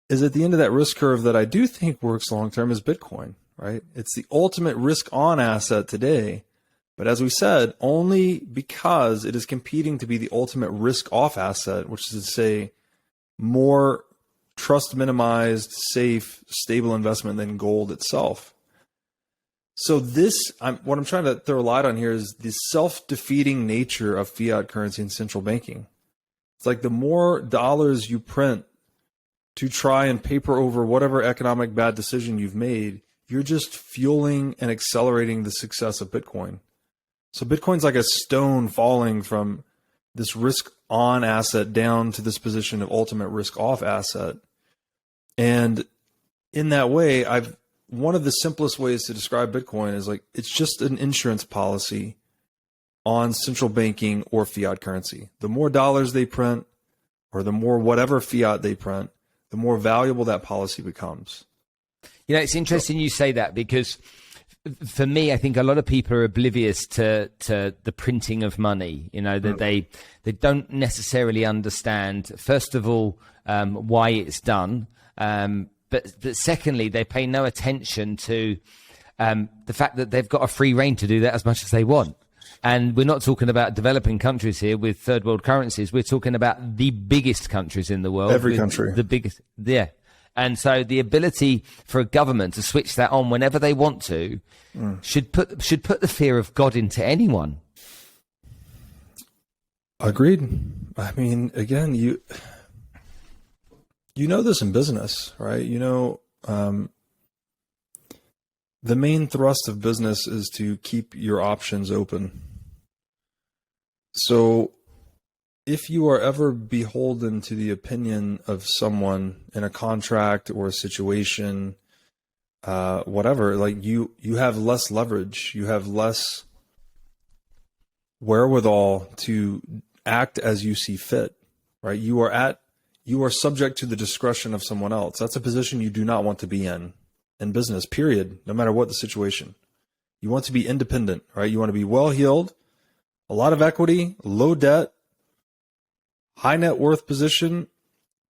is at the end of that risk curve that I do think works long term is Bitcoin, right? It's the ultimate risk on asset today. But as we said, only because it is competing to be the ultimate risk-off asset, which is to say more trust-minimized, safe, stable investment than gold itself. So what I'm trying to throw light on here is the self-defeating nature of fiat currency and central banking. It's like the more dollars you print to try and paper over whatever economic bad decision you've made, you're just fueling and accelerating the success of Bitcoin. So Bitcoin's like a stone falling from this risk on asset down to this position of ultimate risk off asset. And in that way, one of the simplest ways to describe Bitcoin is like, it's just an insurance policy on central banking or fiat currency. The more dollars they print, or the more whatever fiat they print, the more valuable that policy becomes. You know, it's interesting you say that, because for me, I think a lot of people are oblivious to the printing of money, you know, that they don't necessarily understand, first of all, why it's done. But secondly, they pay no attention to the fact that they've got a free rein to do that as much as they want. And we're not talking about developing countries here with third world currencies. We're talking about the biggest countries in the world. Every country. The biggest. Yeah. And so the ability for a government to switch that on whenever they want to should put the fear of God into anyone. Agreed. I mean, again, you know this in business, right? You know, the main thrust of business is to keep your options open. So if you are ever beholden to the opinion of someone in a contract or a situation, whatever, like you have less leverage, you have less wherewithal to act as you see fit, right? You are subject to the discretion of someone else. That's a position you do not want to be in business, period, no matter what the situation. You want to be independent, right? You want to be well-heeled, a lot of equity, low debt, high net worth position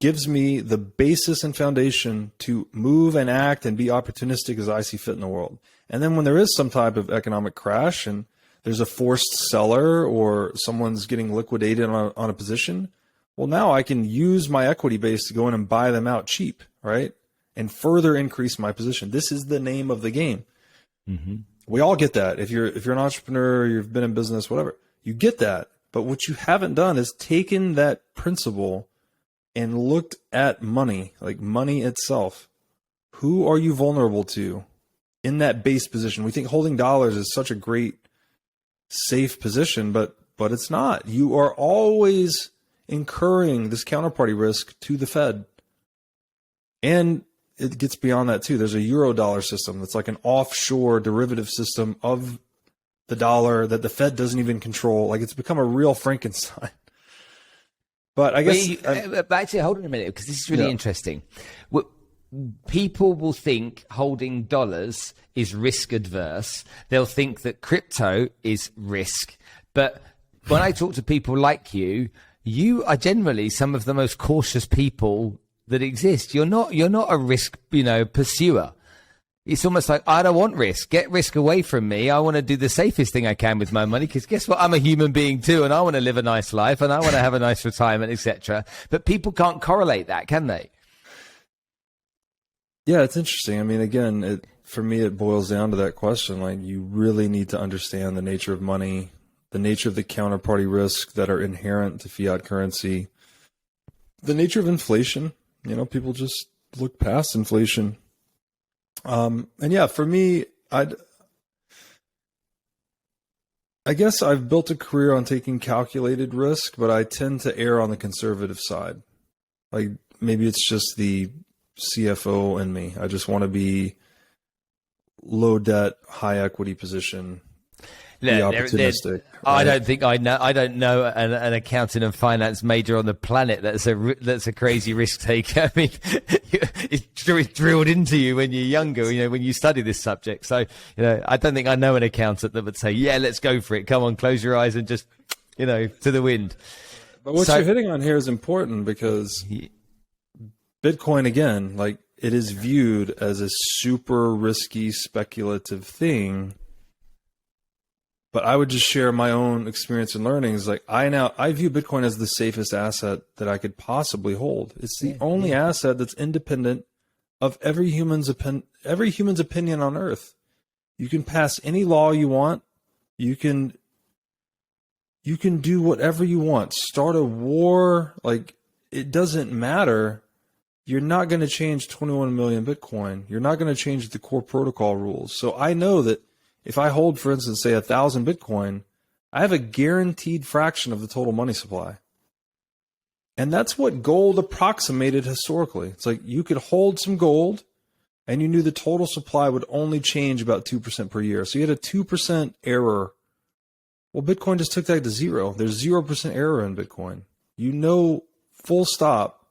gives me the basis and foundation to move and act and be opportunistic as I see fit in the world. And then when there is some type of economic crash and there's a forced seller or someone's getting liquidated on a position, well, now I can use my equity base to go in and buy them out cheap, right? And further increase my position. This is the name of the game. Mm-hmm. We all get that. If you're an entrepreneur, you've been in business, whatever, you get that. But what you haven't done is taken that principle and looked at money, like money itself. Who are you vulnerable to in that base position? We think holding dollars is such a great, safe position, but it's not. You are always incurring this counterparty risk to the Fed. And it gets beyond that too. There's a Eurodollar system that's like an offshore derivative system of the dollar that the Fed doesn't even control. Like, it's become a real Frankenstein. But I guess... But actually, hold on a minute, because this is really interesting. People will think holding dollars is risk adverse. They'll think that crypto is risk. But when I talk to people like you are generally some of the most cautious people that exist. You're not a risk, pursuer. It's almost like, I don't want risk. Get risk away from me. I want to do the safest thing I can with my money, because guess what? I'm a human being too, and I want to live a nice life, and I want to have a nice retirement, etc. But people can't correlate that, can they? Yeah, it's interesting. I mean, again, for me, it boils down to that question. Like, you really need to understand the nature of money, the nature of the counterparty risks that are inherent to fiat currency, the nature of inflation. People just look past inflation. And yeah, for me, I guess I've built a career on taking calculated risk, but I tend to err on the conservative side. Like, maybe it's just the CFO in me. I just want to be low debt, high equity position. Be opportunistic. Right? I don't know an accounting and finance major on the planet that's a crazy risk taker. I mean, it's drilled into you when you're younger, when you study this subject. So, I don't think I know an accountant that would say, yeah, let's go for it. Come on, close your eyes and just, to the wind. But what you're hitting on here is important, because Bitcoin, again, like, it is viewed as a super risky, speculative thing. But I would just share my own experience and learnings. Like, I view Bitcoin as the safest asset that I could possibly hold. It's the only asset that's independent of every human's opinion on Earth. You can pass any law you want. You can do whatever you want. Start a war. Like, it doesn't matter. you're not going to change 21 million Bitcoin. You're not going to change the core protocol rules. So I know that if I hold, for instance, say 1,000 Bitcoin, I have a guaranteed fraction of the total money supply. And that's what gold approximated historically. It's like you could hold some gold and you knew the total supply would only change about 2% per year. So you had a 2% error. Well, Bitcoin just took that to zero. There's 0% error in Bitcoin. You know, full stop,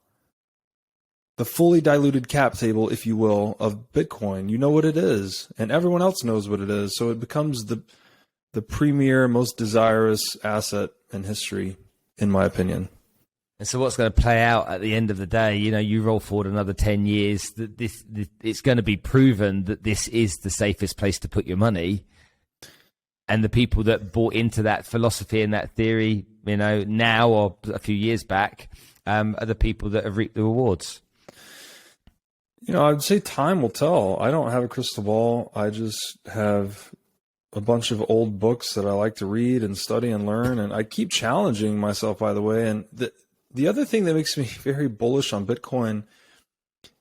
the fully diluted cap table, if you will, of Bitcoin. You know what it is, and everyone else knows what it is. So it becomes the premier, most desirous asset in history, in my opinion. And so what's going to play out at the end of the day, you know, you roll forward another 10 years, that it's going to be proven that this is the safest place to put your money. And the people that bought into that philosophy and that theory, you know, now or a few years back, are the people that have reaped the rewards. You know, I'd say time will tell. I don't have a crystal ball. I just have a bunch of old books that I like to read and study and learn. And I keep challenging myself, by the way. And the other thing that makes me very bullish on Bitcoin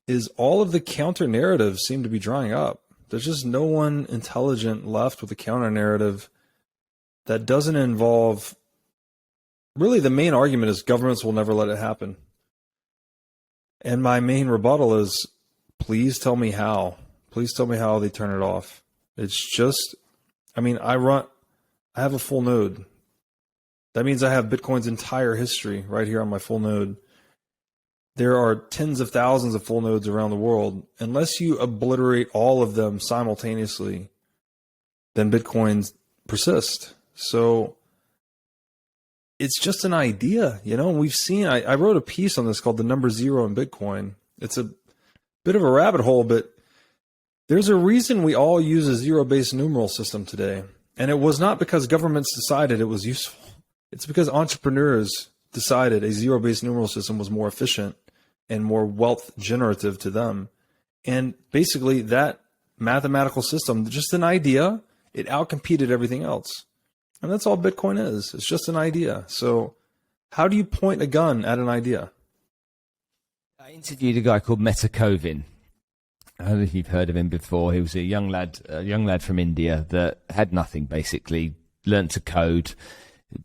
is all of the counter narratives seem to be drying up. There's just no one intelligent left with a counter narrative that doesn't involve, really the main argument is governments will never let it happen. And my main rebuttal is, please tell me how. Please tell me how they turn it off. It's just, I mean, I have a full node. That means I have Bitcoin's entire history right here on my full node. There are tens of thousands of full nodes around the world. Unless you obliterate all of them simultaneously, then Bitcoins persist. So it's just an idea, you know. We've seen, I wrote a piece on this called The Number Zero in Bitcoin. It's a bit of a rabbit hole, but there's a reason we all use a zero-based numeral system today. And it was not because governments decided it was useful. It's because entrepreneurs decided a zero-based numeral system was more efficient and more wealth generative to them. And basically that mathematical system, just an idea, it outcompeted everything else. And that's all Bitcoin is. It's just an idea. So how do you point a gun at an idea? I interviewed a guy called Meta Kovin. I don't know if you've heard of him before. He was a young lad from India that had nothing, basically, learned to code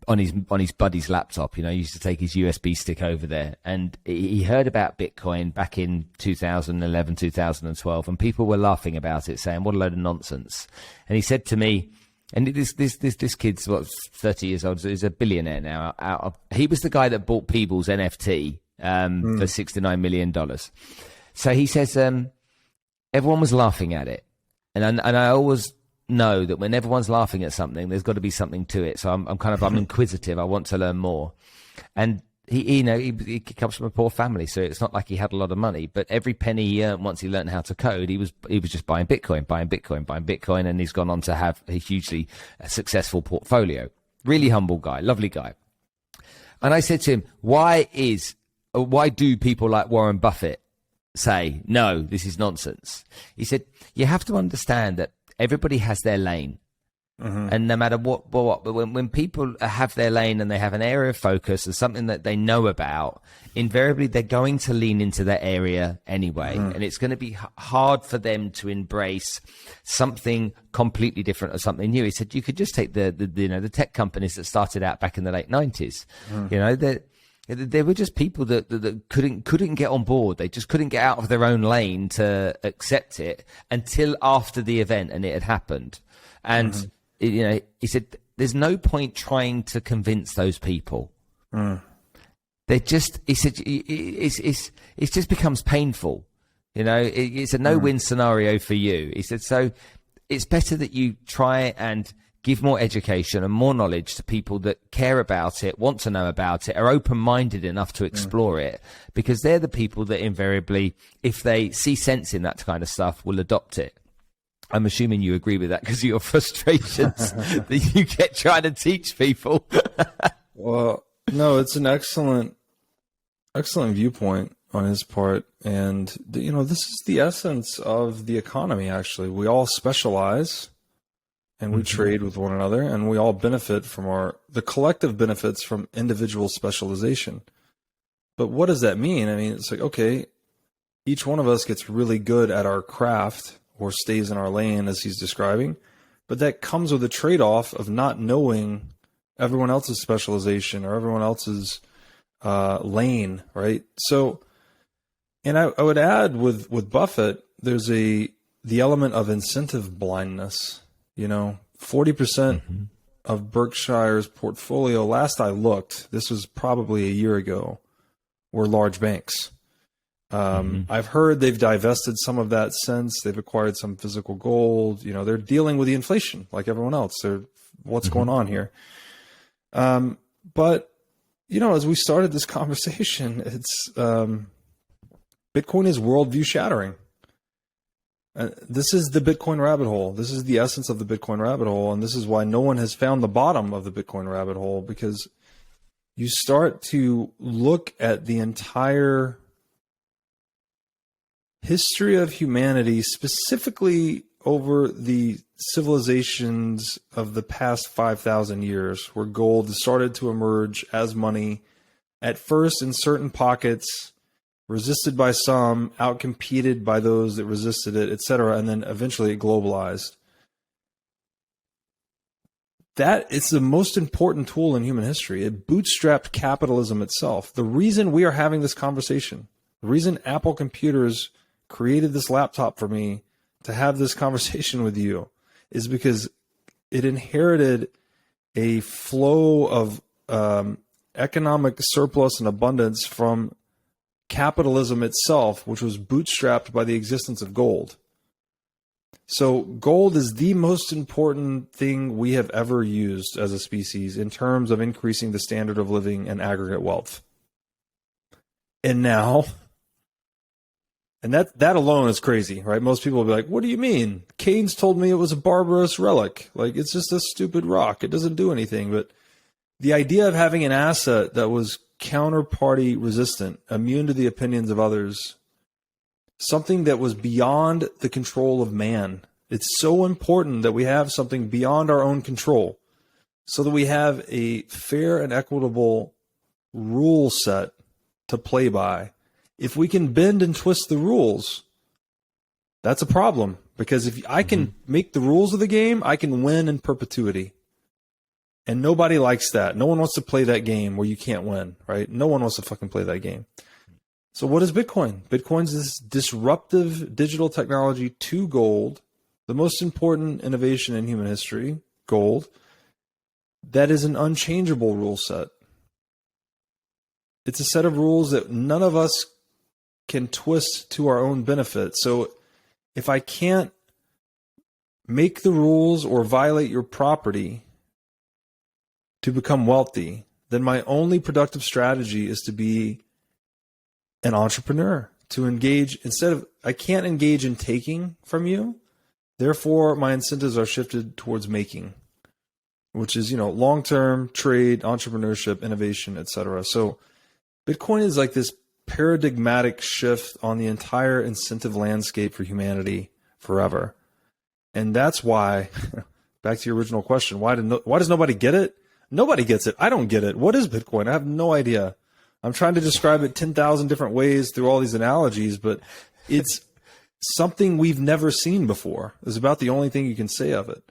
on his buddy's laptop. You know, he used to take his USB stick over there, and he heard about Bitcoin back in 2011, 2012, and people were laughing about it, saying, what a load of nonsense. And he said to me, and this kid's, what, 30 years old, so he's a billionaire now. He was the guy that bought Peebles NFT for $69 million. So he says, everyone was laughing at it. And I always know that when everyone's laughing at something, there's got to be something to it. So I'm inquisitive. I want to learn more. And he comes from a poor family, so it's not like he had a lot of money, but every penny he earned once he learned how to code, he was just buying Bitcoin, and he's gone on to have a hugely successful portfolio. Really humble guy, lovely guy. And I said to him, why do people like Warren Buffett say, no, this is nonsense? He said, you have to understand that everybody has their lane. Mm-hmm. And no matter what, but when people have their lane and they have an area of focus and something that they know about, invariably they're going to lean into that area anyway. Mm-hmm. And it's going to be hard for them to embrace something completely different or something new. He said, you could just take the tech companies that started out back in the late 90s. Mm-hmm. You know, there were just people that couldn't get on board. They just couldn't get out of their own lane to accept it until after the event and it had happened. And mm-hmm. You know, he said, there's no point trying to convince those people. Mm. He said, it just becomes painful. You know, it's a no-win scenario for you. He said, so it's better that you try and give more education and more knowledge to people that care about it, want to know about it, are open-minded enough to explore it, because they're the people that invariably, if they see sense in that kind of stuff, will adopt it. I'm assuming you agree with that because of your frustrations that you get trying to teach people. Well, no, it's an excellent viewpoint on his part. And, you know, this is the essence of the economy, actually. We all specialize and we trade with one another, and we all benefit from the collective benefits from individual specialization. But what does that mean? I mean, it's like, okay, each one of us gets really good at our craft or stays in our lane, as he's describing. But that comes with a trade-off of not knowing everyone else's specialization or everyone else's lane, right? So, and I would add with Buffett, there's the element of incentive blindness. 40% of Berkshire's portfolio, last I looked, this was probably a year ago, were large banks. I've heard they've divested some of that since. They've acquired some physical gold. They're dealing with the inflation like everyone else. What's going on here? But, as we started this conversation, it's Bitcoin is worldview shattering. This is the Bitcoin rabbit hole. This is the essence of the Bitcoin rabbit hole. And this is why no one has found the bottom of the Bitcoin rabbit hole, because you start to look at the entire history of humanity, specifically over the civilizations of the past 5,000 years, where gold started to emerge as money, at first in certain pockets, resisted by some, outcompeted by those that resisted it, etc., and then eventually it globalized. That is the most important tool in human history. It bootstrapped capitalism itself. The reason we are having this conversation, the reason Apple Computers created this laptop for me to have this conversation with you, is because it inherited a flow of economic surplus and abundance from capitalism itself, which was bootstrapped by the existence of gold. So gold is the most important thing we have ever used as a species in terms of increasing the standard of living and aggregate wealth. And now, and that alone is crazy, right? Most people will be like, what do you mean? Keynes told me it was a barbarous relic. Like, it's just a stupid rock. It doesn't do anything. But the idea of having an asset that was counterparty resistant, immune to the opinions of others, something that was beyond the control of man. It's so important that we have something beyond our own control, so that we have a fair and equitable rule set to play by. If we can bend and twist the rules, that's a problem, because if I can make the rules of the game, I can win in perpetuity. And nobody likes that. No one wants to play that game where you can't win, right? No one wants to fucking play that game. So what is Bitcoin? Bitcoin's this disruptive digital technology to gold, the most important innovation in human history, gold, that is an unchangeable rule set. It's a set of rules that none of us can twist to our own benefit. So if I can't make the rules or violate your property to become wealthy, then my only productive strategy is to be an entrepreneur, to engage. I can't engage in taking from you. Therefore, my incentives are shifted towards making, which is, long-term trade, entrepreneurship, innovation, etc. So Bitcoin is like this paradigmatic shift on the entire incentive landscape for humanity forever. And that's why, back to your original question, why does nobody get it? Nobody gets it. I don't get it. What is Bitcoin? I have no idea. I'm trying to describe it 10,000 different ways through all these analogies, but it's something we've never seen before. It's about the only thing you can say of it.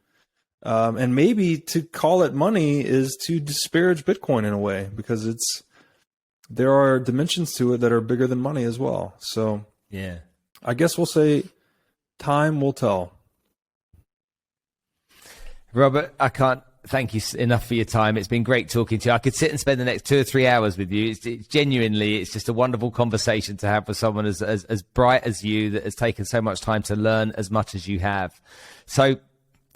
And maybe to call it money is to disparage Bitcoin in a way, because there are dimensions to it that are bigger than money as well. So yeah, I guess we'll say time will tell. Robert, I can't thank you enough for your time. It's been great talking to you. I could sit and spend the next 2 or 3 hours with you. It's genuinely, it's just a wonderful conversation to have with someone as bright as you, that has taken so much time to learn as much as you have. So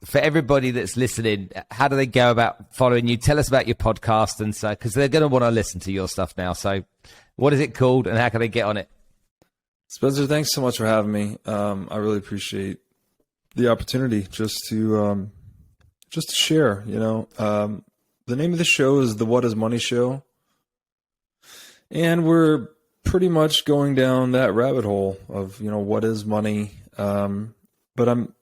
for everybody that's listening, how do they go about following you? Tell us about your podcast, and so, because they're going to want to listen to your stuff now. So what is it called and how can they get on it? Spencer, thanks so much for having me. I really appreciate the opportunity just to share, the name of the show is the What is Money Show. And we're pretty much going down that rabbit hole of, what is money? But I'm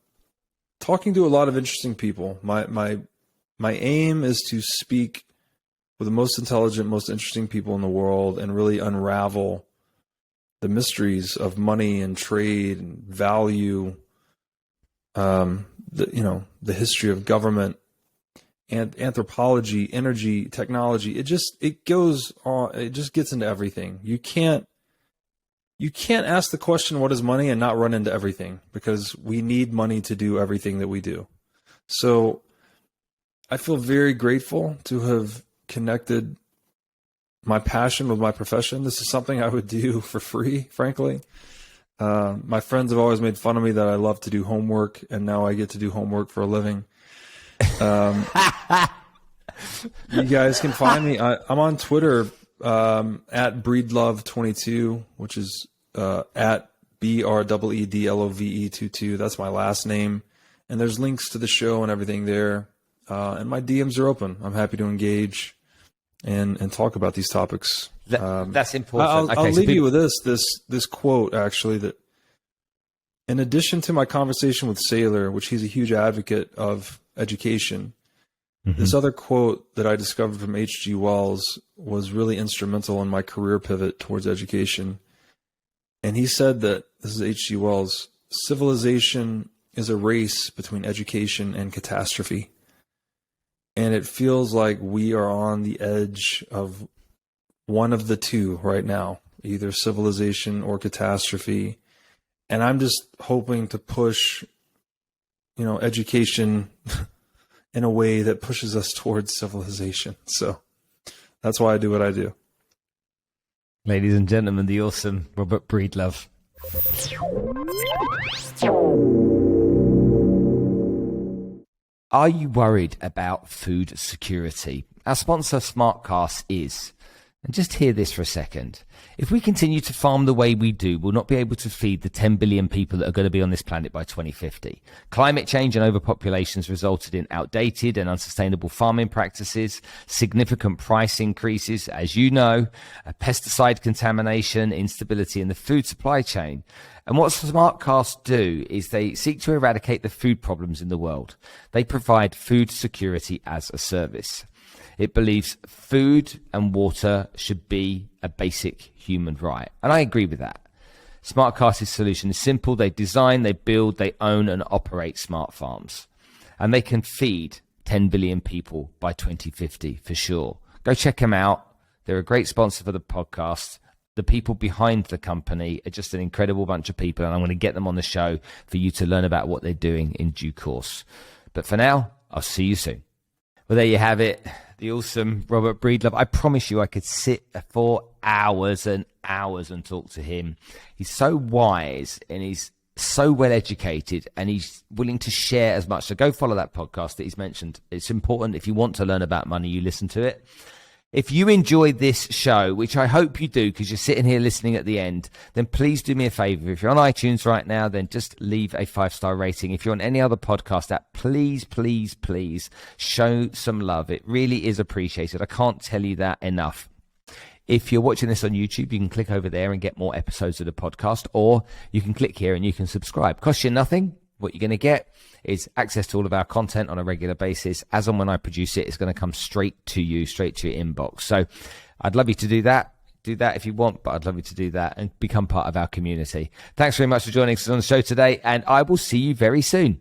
talking to a lot of interesting people. My aim is to speak with the most intelligent, most interesting people in the world and really unravel the mysteries of money and trade and value, the history of government and anthropology, energy, technology. It goes on. It just gets into everything. You can't ask the question, what is money, and not run into everything, because we need money to do everything that we do. So I feel very grateful to have connected my passion with my profession. This is something I would do for free, frankly. My friends have always made fun of me that I love to do homework, and now I get to do homework for a living. You guys can find me. I'm on Twitter at Breedlove22, which is at BREEDLOVE22. That's my last name. And there's links to the show and everything there. And my DMs are open. I'm happy to engage and talk about these topics. That's important. I'll leave you with this quote, actually, that in addition to my conversation with Saylor, which he's a huge advocate of education, this other quote that I discovered from H.G. Wells was really instrumental in my career pivot towards education. And he said that, this is H.G. Wells, civilization is a race between education and catastrophe. And it feels like we are on the edge of one of the two right now, either civilization or catastrophe. And I'm just hoping to push, education in a way that pushes us towards civilization. So that's why I do what I do. Ladies and gentlemen, the awesome Robert Breedlove. Are you worried about food security? Our sponsor, SmartCast, is. And just hear this for a second. If we continue to farm the way we do, we'll not be able to feed the 10 billion people that are going to be on this planet by 2050. Climate change and overpopulation has resulted in outdated and unsustainable farming practices, significant price increases, as you know, pesticide contamination, instability in the food supply chain. And what SmartCast do is they seek to eradicate the food problems in the world. They provide food security as a service. It believes food and water should be a basic human right. And I agree with that. SmartCast's solution is simple. They design, they build, they own and operate smart farms. And they can feed 10 billion people by 2050 for sure. Go check them out. They're a great sponsor for the podcast. The people behind the company are just an incredible bunch of people, and I'm going to get them on the show for you to learn about what they're doing in due course. But for now, I'll see you soon. Well, there you have it. The awesome Robert Breedlove. I promise you I could sit for hours and hours and talk to him. He's so wise and he's so well educated and he's willing to share as much. So go follow that podcast that he's mentioned. It's important. If you want to learn about money, you listen to it. If you enjoyed this show, which I hope you do because you're sitting here listening at the end, then please do me a favor. If you're on iTunes right now, then just leave a 5-star rating. If you're on any other podcast app, please, please, please show some love. It really is appreciated. I can't tell you that enough. If you're watching this on YouTube, you can click over there and get more episodes of the podcast, or you can click here and you can subscribe. Costs you nothing. What you're going to get is access to all of our content on a regular basis. As and when I produce it, it's going to come straight to you, straight to your inbox. So I'd love you to do that. Do that if you want, but I'd love you to do that and become part of our community. Thanks very much for joining us on the show today, and I will see you very soon.